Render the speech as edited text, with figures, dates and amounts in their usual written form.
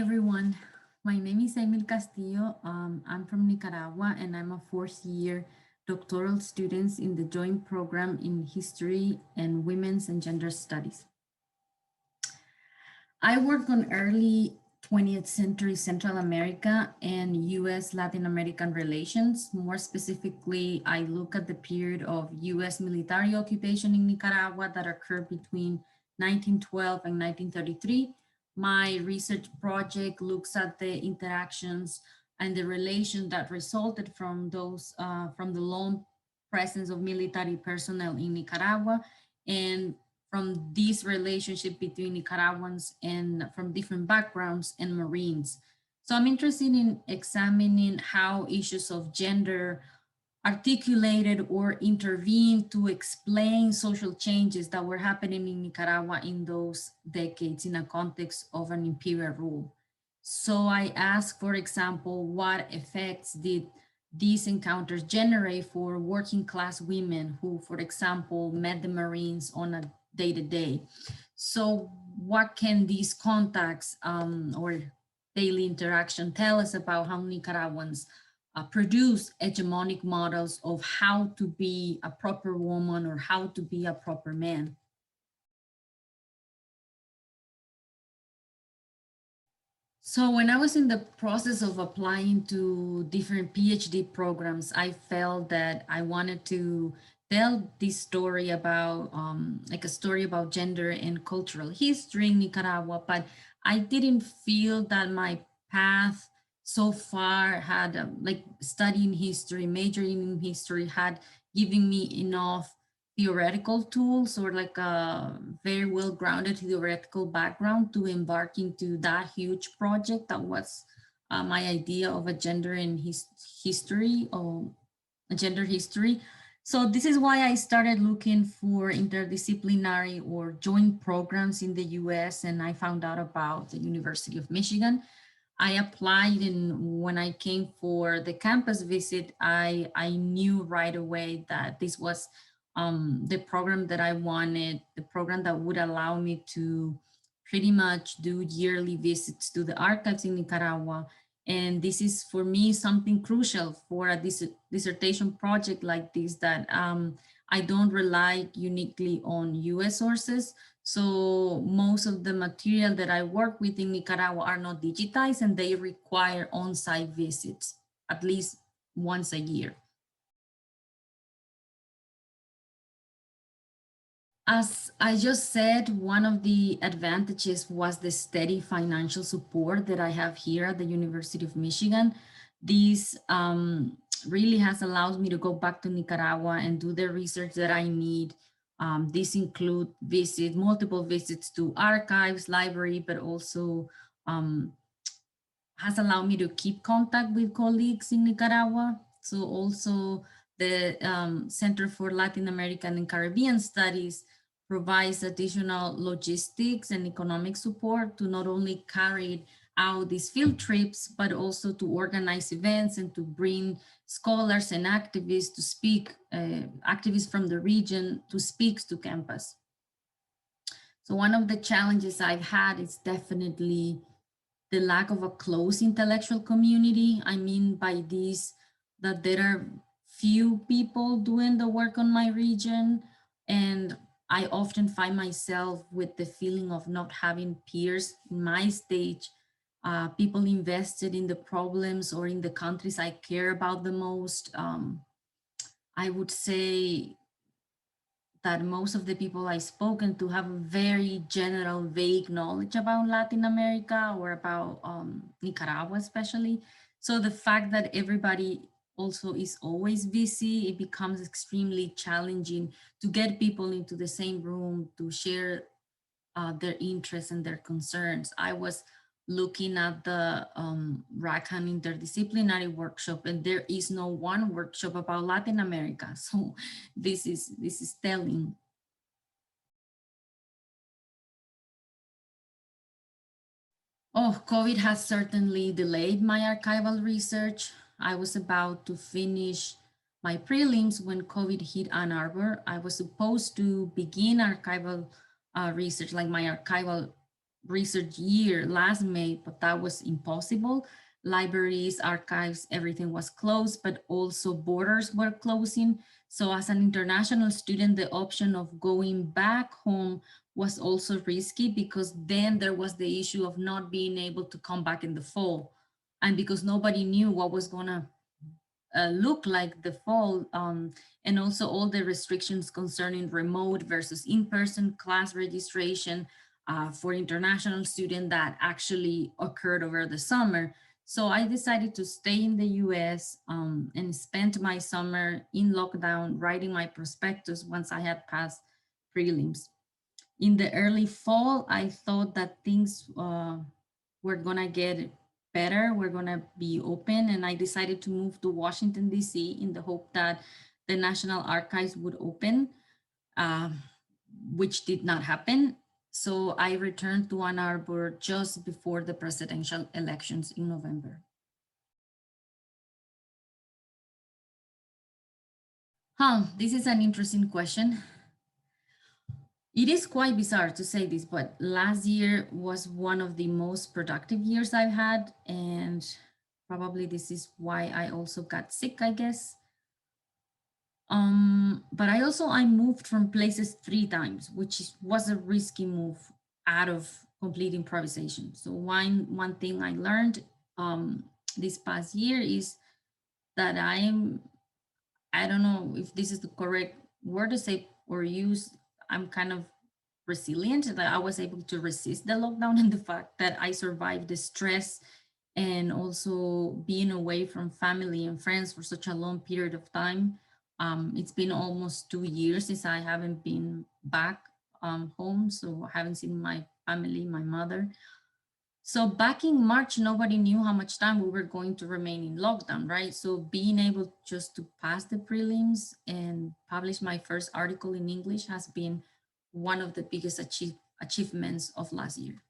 everyone. My name is Eimeel Castillo. I'm from Nicaragua and I'm a fourth year doctoral student in the joint program in History and Women's and Gender Studies. I work on early 20th century Central America and US Latin American relations. More specifically, I look at the period of US military occupation in Nicaragua that occurred between 1912 and 1933. My research project looks at the interactions and the relation that resulted from those, from the long presence of military personnel in Nicaragua and from this relationship between Nicaraguans and from different backgrounds and Marines. So I'm interested in examining how issues of gender articulated or intervened to explain social changes that were happening in Nicaragua in those decades in a context of an imperial rule. So I asked, for example, what effects did these encounters generate for working class women who, for example, met the Marines on a day-to-day. So what can these contacts or daily interaction tell us about how Nicaraguans produce hegemonic models of how to be a proper woman or how to be a proper man? So when I was in the process of applying to different PhD programs, I felt that I wanted to tell this story about, like a story about gender and cultural history in Nicaragua, but I didn't feel that my path so far had, like studying history, majoring in history had given me enough theoretical tools or like a very well-grounded theoretical background to embark into that huge project that was my idea of a gender in history or a gender history. So this is why I started looking for interdisciplinary or joint programs in the US, and I found out about the University of Michigan. I applied, and when I came for the campus visit, I knew right away that this was the program that I wanted, the program that would allow me to pretty much do yearly visits to the archives in Nicaragua. And this is for me something crucial for a dissertation project like this, that I don't rely uniquely on US sources. So most of the material that I work with in Nicaragua are not digitized and they require on-site visits at least once a year. As I just said, one of the advantages was the steady financial support that I have here at the University of Michigan. This really has allowed me to go back to Nicaragua and do the research that I need. This include multiple visits to archives, library, but also has allowed me to keep contact with colleagues in Nicaragua. So also the Center for Latin American and Caribbean Studies provides additional logistics and economic support to not only carry out these field trips, but also to organize events and to bring scholars and activists to speak, activists from the region to speak to campus. So one of the challenges I've had is definitely the lack of a close intellectual community. I mean by this, that there are few people doing the work on my region, and I often find myself with the feeling of not having peers in my stage, people invested in the problems or in the countries I care about the most. I would say that most of the people I've spoken to have a very general, vague knowledge about Latin America or about Nicaragua especially. So the fact that everybody also is always busy, it becomes extremely challenging to get people into the same room to share their interests and their concerns. I was looking at the Rackham interdisciplinary workshop, and there is no one workshop about Latin America. So this is telling. Oh, COVID has certainly delayed my archival research. I was about to finish my prelims when COVID hit Ann Arbor. I was supposed to begin archival research, like my archival research year last May, but that was impossible. Libraries, archives, everything was closed, but also borders were closing. So as an international student, the option of going back home was also risky, because then there was the issue of not being able to come back in the fall. And because nobody knew what was gonna look like the fall, and also all the restrictions concerning remote versus in-person class registration for international students that actually occurred over the summer. So I decided to stay in the US, and spent my summer in lockdown writing my prospectus once I had passed prelims. In the early fall, I thought that things were gonna get better, we're gonna be open, and I decided to move to Washington, D.C. in the hope that the National Archives would open, uh, which did not happen. So I returned to Ann Arbor just before the presidential elections in November. This is an interesting question. It is quite bizarre to say this, but last year was one of the most productive years I've had. And probably this is why I also got sick, I guess. But I moved from places 3 times, which was a risky move out of complete improvisation. So one thing I learned this past year is that I don't know if this is the correct word to say or use. I'm kind of resilient, that I was able to resist the lockdown, and the fact that I survived the stress and also being away from family and friends for such a long period of time. It's been almost 2 years since I haven't been back home, so I haven't seen my family, my mother. So back in March, nobody knew how much time we were going to remain in lockdown, right? So being able just to pass the prelims and publish my first article in English has been one of the biggest achievements of last year.